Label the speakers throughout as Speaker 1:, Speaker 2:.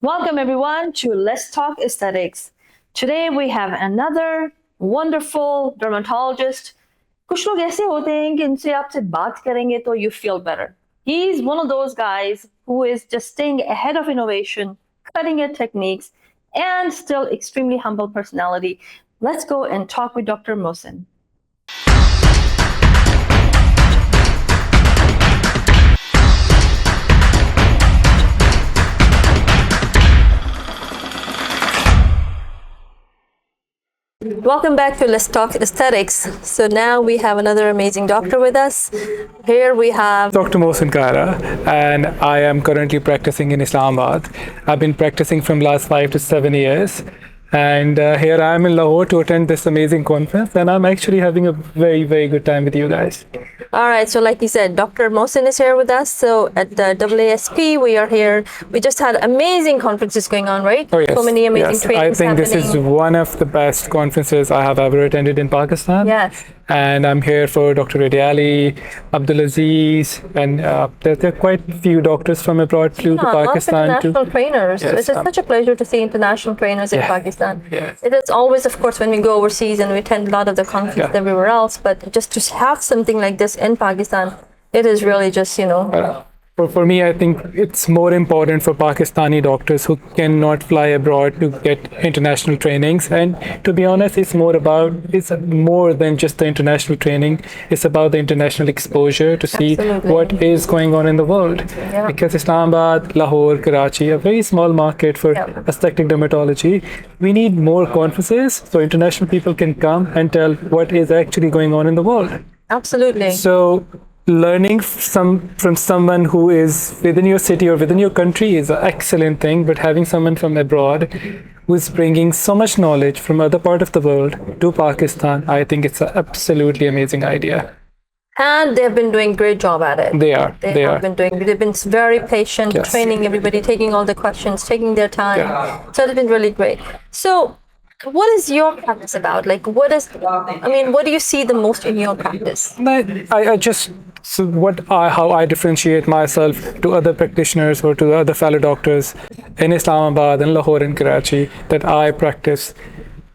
Speaker 1: Welcome everyone to Let's Talk Aesthetics. Today we have another wonderful dermatologist. कुछ लोग ऐसे होते हैं कि इनसे आपसे बात करेंगे तो you feel better. He's one of those guys who is just staying ahead of innovation, cutting edge techniques, and still extremely humble personality. Let's go and talk with Dr. Mohsin. Welcome back to Let's Talk Aesthetics. So now we have another amazing doctor with us. Here we have
Speaker 2: Dr. Mohsin Kaira, and I am currently practicing in Islamabad. I've been practicing from last 5 to 7 years, and here I am in Lahore to attend this amazing conference, and I'm actually having a very, very good time with you guys.
Speaker 1: All right, so like you said, Dr. Mohsin is here with us. So at the AASP, we are here. We just had amazing conferences going on, right?
Speaker 2: Oh, yes.
Speaker 1: So many amazing
Speaker 2: yes.
Speaker 1: trainings
Speaker 2: I think
Speaker 1: happening.
Speaker 2: This is one of the best conferences I have ever attended in Pakistan.
Speaker 1: Yes.
Speaker 2: And I'm here for Dr. Radiali, Abdulaziz, and there are quite a few doctors from abroad flew to Pakistan.
Speaker 1: Lots of international trainers.
Speaker 2: Yes,
Speaker 1: It is such a pleasure to see international trainers in Pakistan.
Speaker 2: Yes.
Speaker 1: It is always, of course, when we go overseas and we attend a lot of the conferences everywhere else, but just to have something like this in Pakistan, it is really just,
Speaker 2: For me, I think it's more important for Pakistani doctors who cannot fly abroad to get international trainings. And to be honest, it's more than just the international training. It's about the international exposure to see what is going on in the world.
Speaker 1: Yeah.
Speaker 2: Because Islamabad, Lahore, Karachi, a very small market for aesthetic dermatology, we need more conferences so international people can come and tell what is actually going on in the world.
Speaker 1: Absolutely.
Speaker 2: So learning from someone who is within your city or within your country is an excellent thing, but having someone from abroad who is bringing so much knowledge from other part of the world to Pakistan, I think it's an absolutely amazing idea.
Speaker 1: And they've been doing a great job at it. They've been very patient, training everybody, taking all the questions, taking their time. So it's been really great. So what is your practice about? Like, what do you see the most in your practice?
Speaker 2: How I differentiate myself to other practitioners or to other fellow doctors in Islamabad and Lahore and Karachi, that I practice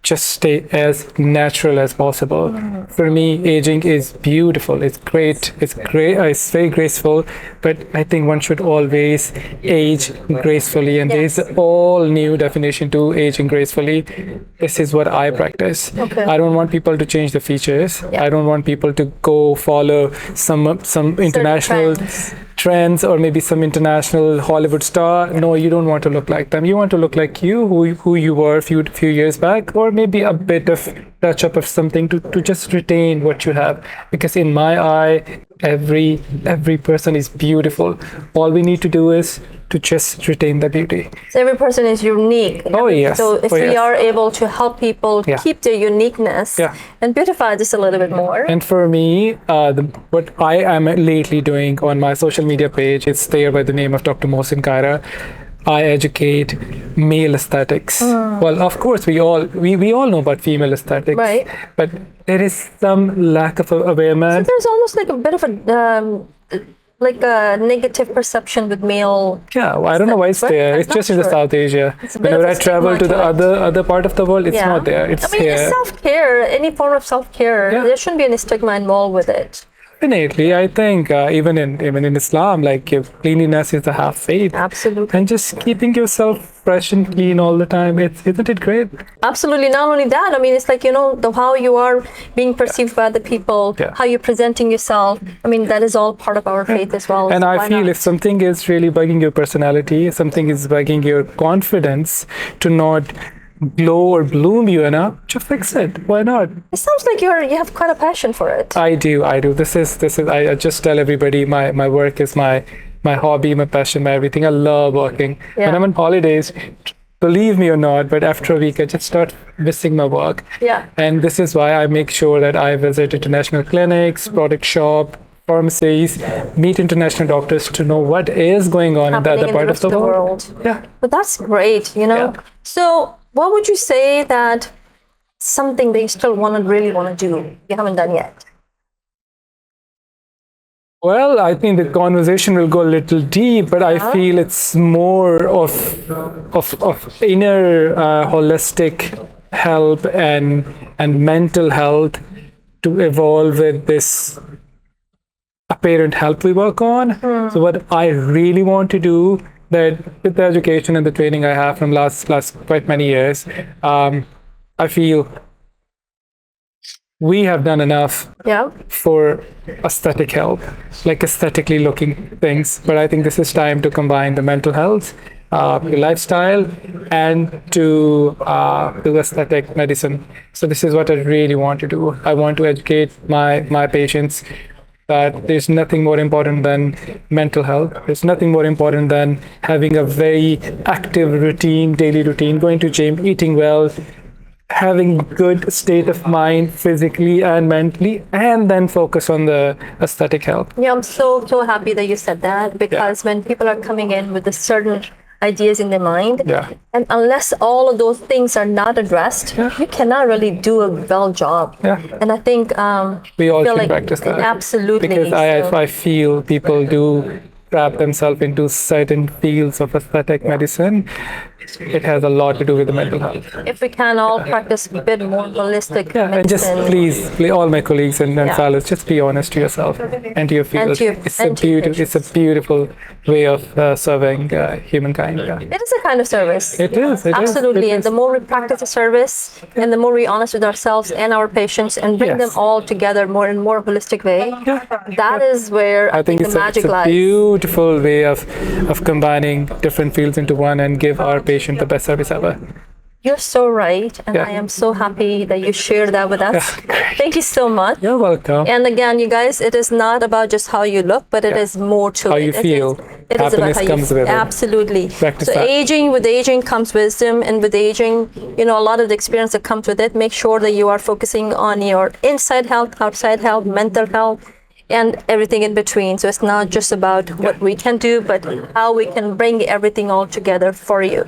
Speaker 2: just stay as natural as possible. For me, aging is beautiful. It's great. It's very graceful. But I think one should always age gracefully. And there's an all new definition to aging gracefully. This is what I practice.
Speaker 1: Okay.
Speaker 2: I don't want people to change the features. I don't want people to go follow some international trends or maybe some international Hollywood star. No, you don't want to look like them. You want to look like who you were a few years back, or maybe a bit of touch up of something to just retain what you have. Because in my eye, every person is beautiful. All we need to do is to just retain the beauty.
Speaker 1: So every person is unique.
Speaker 2: Oh yes.
Speaker 1: So if we are able to help people keep their uniqueness and beautify this a little bit more.
Speaker 2: And for me, what I am lately doing on my social media page, it's there by the name of Dr. Mohsin Kaira. I educate male aesthetics. Well, of course, we all know about female aesthetics,
Speaker 1: right?
Speaker 2: But there is some lack of awareness.
Speaker 1: So there's almost like a bit of a negative perception with male.
Speaker 2: Yeah, well, I don't know why it's there. It's just in the South Asia. Whenever I travel to the other part of the world, it's not there. It's here.
Speaker 1: It's self-care, any form of self-care. There shouldn't be any stigma involved with it.
Speaker 2: Definitely, I think even in Islam, like cleanliness is the half faith.
Speaker 1: Absolutely.
Speaker 2: And just keeping yourself fresh and clean all the time, isn't it great?
Speaker 1: Absolutely. Not only that, it's like, how you are being perceived by the people, how you're presenting yourself. That is all part of our faith as well.
Speaker 2: And
Speaker 1: so
Speaker 2: I feel if something is really bugging your personality, something is bugging your confidence to not glow or bloom you enough, just fix it. Why not?
Speaker 1: It sounds like you have quite a passion for it.
Speaker 2: I do. This is I just tell everybody my work is my hobby, my passion, my everything. I love working. When I'm on holidays, believe me or not, but after a week I just start missing my work. And this is why I make sure that I visit international clinics, product shop, pharmacies, meet international doctors to know what is going on in the other part of the world.
Speaker 1: But that's great, So what would you say that something they still really want to do you haven't done yet?
Speaker 2: Well, I think the conversation will go a little deep, but I feel it's more of inner holistic help and mental health to evolve with this apparent health we work on. So what I really want to do, that with the education and the training I have from last quite many years, I feel we have done enough for aesthetic health, like aesthetically looking things. But I think this is time to combine the mental health, your lifestyle, and to do aesthetic medicine. So this is what I really want to do. I want to educate my patients that there's nothing more important than mental health. There's nothing more important than having a very active routine, daily routine, going to gym, eating well, having good state of mind physically and mentally, and then focus on the aesthetic health.
Speaker 1: Yeah, I'm so happy that you said that, because when people are coming in with a certain ideas in their mind, and unless all of those things are not addressed, you cannot really do a well job. And I think
Speaker 2: we all should
Speaker 1: like
Speaker 2: practice that.
Speaker 1: Absolutely,
Speaker 2: because I feel people do trap themselves into certain fields of aesthetic medicine. It has a lot to do with the mental health.
Speaker 1: If we can all practice a bit more holistic medicine.
Speaker 2: And just please, all my colleagues and fellows, just be honest to yourself and to your field. It's a beautiful way of serving humankind.
Speaker 1: It is a kind of service.
Speaker 2: It is.
Speaker 1: Absolutely. And the more we practice the service, and the more we're honest with ourselves and our patients, and bring them all together more in more holistic way, that is where I think the magic lies.
Speaker 2: It's a beautiful way of combining different fields into one and give our patient the best service ever.
Speaker 1: You're so right, and I am so happy that you shared that with us. Thank you so much.
Speaker 2: You're welcome.
Speaker 1: And again, you guys, it is not about just how you look, but it is more to
Speaker 2: how you feel.
Speaker 1: It is about how
Speaker 2: comes
Speaker 1: you
Speaker 2: with it.
Speaker 1: Absolutely.
Speaker 2: Practice
Speaker 1: so
Speaker 2: that.
Speaker 1: with aging comes wisdom, and with aging, a lot of the experience that comes with it. Make sure that you are focusing on your inside health, outside health, mental health, and everything in between. So it's not just about what we can do, but how we can bring everything all together for you.